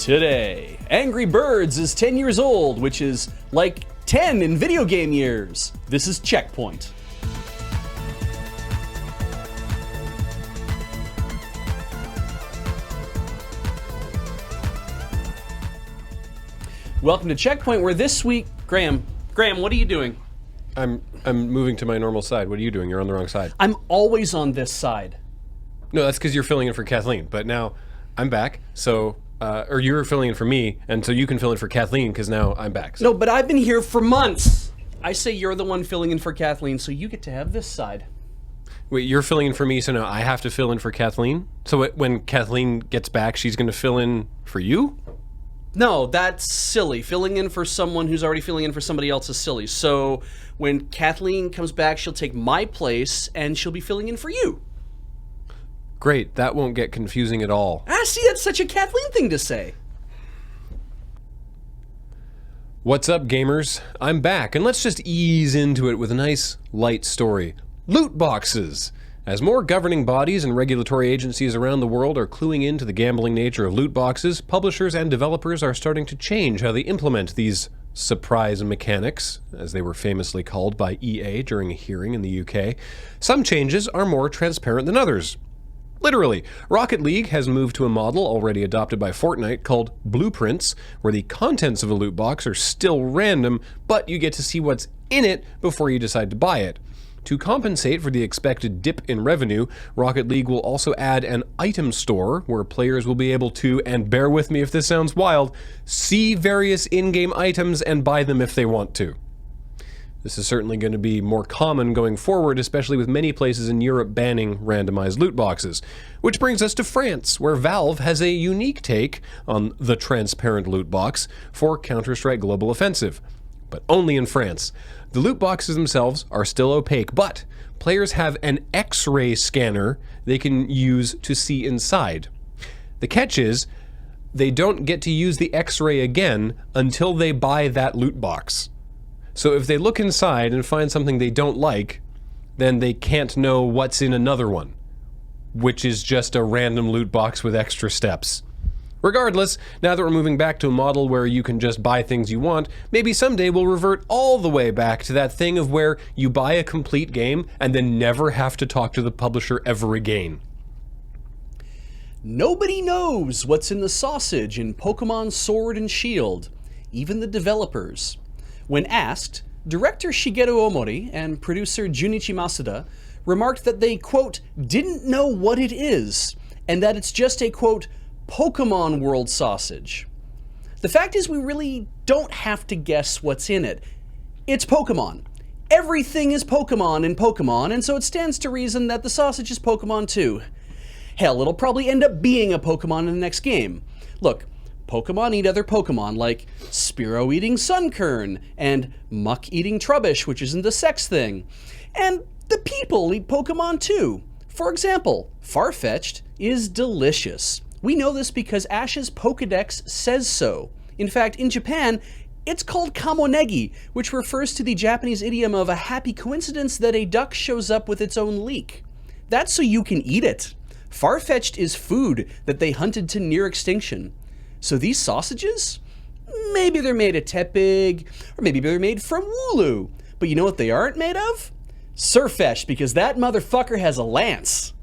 Today, Angry Birds is 10 years old, which is like 10 in video game years. This is CheckPoint. Welcome to CheckPoint, where this week, Graham, what are you doing? I'm moving to my normal side. What are you doing? You're on the wrong side. I'm always on this side. No, that's because you're filling in for Kathleen. But now I'm back, so or you're filling in for me, and so you can fill in for Kathleen because now I'm back. So. No, but I've been here for months. I say you're the one filling in for Kathleen, so you get to have this side. Wait, you're filling in for me, so now I have to fill in for Kathleen? So when Kathleen gets back, she's going to fill in for you? No, that's silly. Filling in for someone who's already filling in for somebody else is silly. So when Kathleen comes back, she'll take my place, and she'll be filling in for you. Great, that won't get confusing at all. See, that's such a Kathleen thing to say. What's up, gamers? I'm back, and let's just ease into it with a nice, light story. Loot boxes! As more governing bodies and regulatory agencies around the world are cluing into the gambling nature of loot boxes, publishers and developers are starting to change how they implement these surprise mechanics, as they were famously called by EA during a hearing in the UK. Some changes are more transparent than others. Literally, Rocket League has moved to a model already adopted by Fortnite called blueprints, where the contents of a loot box are still random, but you get to see what's in it before you decide to buy it. To compensate for the expected dip in revenue, Rocket League will also add an item store where players will be able to, and bear with me if this sounds wild, see various in-game items and buy them if they want to. This is certainly going to be more common going forward, especially with many places in Europe banning randomized loot boxes. Which brings us to France, where Valve has a unique take on the transparent loot box for Counter-Strike Global Offensive. But only in France. The loot boxes themselves are still opaque, but players have an X-ray scanner they can use to see inside. The catch is, they don't get to use the X-ray again until they buy that loot box. So if they look inside and find something they don't like, then they can't know what's in another one, which is just a random loot box with extra steps. Regardless, now that we're moving back to a model where you can just buy things you want, maybe someday we'll revert all the way back to that thing of where you buy a complete game and then never have to talk to the publisher ever again. Nobody knows what's in the sausage in Pokemon Sword and Shield, even the developers. When asked, director Shigeru Omori and producer Junichi Masuda remarked that they, quote, didn't know what it is, and that it's just a, quote, Pokemon World sausage. The fact is, we really don't have to guess what's in it. It's Pokemon. Everything is Pokemon in Pokemon, and so it stands to reason that the sausage is Pokemon too. Hell, it'll probably end up being a Pokemon in the next game. Look, Pokemon eat other Pokemon, like Spearow eating Sunkern, and Muck eating Trubbish, which isn't a sex thing. And the people eat Pokemon too. For example, Farfetch'd is delicious. We know this because Ash's Pokedex says so. In fact, in Japan, it's called kamonegi, which refers to the Japanese idiom of a happy coincidence that a duck shows up with its own leek. That's so you can eat it. Farfetch'd is food that they hunted to near extinction. So these sausages? Maybe they're made of Tepig, or maybe they're made from Wooloo. But you know what they aren't made of? Surfetch, because that motherfucker has a lance.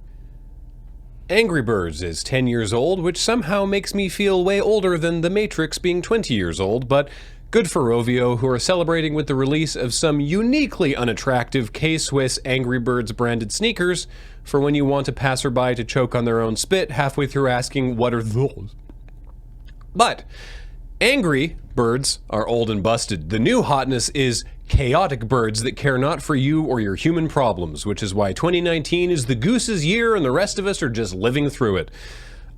Angry Birds is 10 years old, which somehow makes me feel way older than The Matrix being 20 years old, but good for Rovio, who are celebrating with the release of some uniquely unattractive K-Swiss Angry Birds branded sneakers for when you want a passerby to choke on their own spit halfway through asking, what are those? But Angry Birds are old and busted. The new hotness is chaotic birds that care not for you or your human problems, which is why 2019 is the Goose's year and the rest of us are just living through it.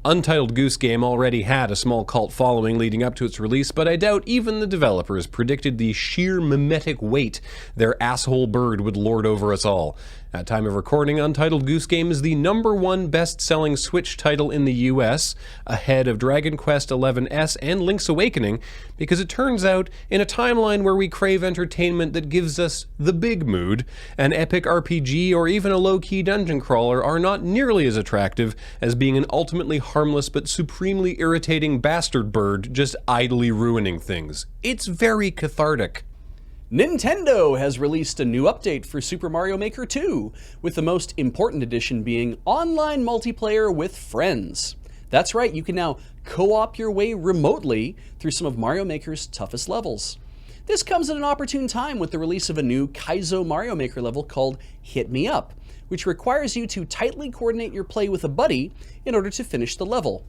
Untitled Goose Game already had a small cult following leading up to its release, but I doubt even the developers predicted the sheer mimetic weight their asshole bird would lord over us all. At time of recording, Untitled Goose Game is the #1 best-selling Switch title in the US, ahead of Dragon Quest XI's and Link's Awakening, because it turns out, in a timeline where we crave entertainment that gives us the big mood, an epic RPG or even a low-key dungeon crawler are not nearly as attractive as being an ultimately harmless but supremely irritating bastard bird just idly ruining things. It's very cathartic. Nintendo has released a new update for Super Mario Maker 2, with the most important addition being online multiplayer with friends. That's right, you can now co-op your way remotely through some of Mario Maker's toughest levels. This comes at an opportune time with the release of a new Kaizo Mario Maker level called Hit Me Up, which requires you to tightly coordinate your play with a buddy in order to finish the level.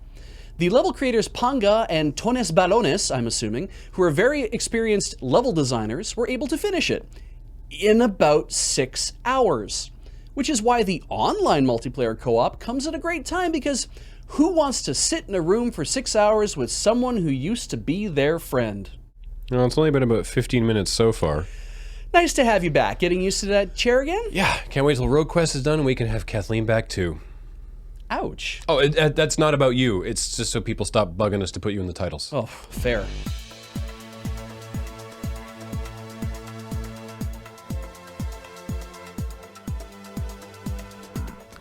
The level creators Panga and Tones Balones, I'm assuming, who are very experienced level designers, were able to finish it in about 6 hours. Which is why the online multiplayer co-op comes at a great time, because who wants to sit in a room for 6 hours with someone who used to be their friend? Well, it's only been about 15 minutes so far. Nice to have you back. Getting used to that chair again? Yeah, can't wait till Road Quest is done and we can have Kathleen back too. Ouch. Oh, that's not about you. It's just so people stop bugging us to put you in the titles. Oh, fair.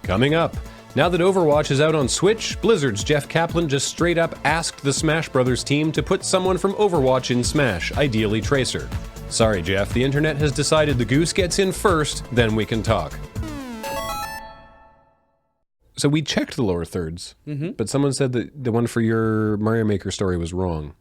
Coming up, now that Overwatch is out on Switch, Blizzard's Jeff Kaplan just straight up asked the Smash Brothers team to put someone from Overwatch in Smash, ideally Tracer. Sorry, Jeff, the internet has decided the goose gets in first, then we can talk. So we checked the lower thirds, but someone said that the one for your Mario Maker story was wrong.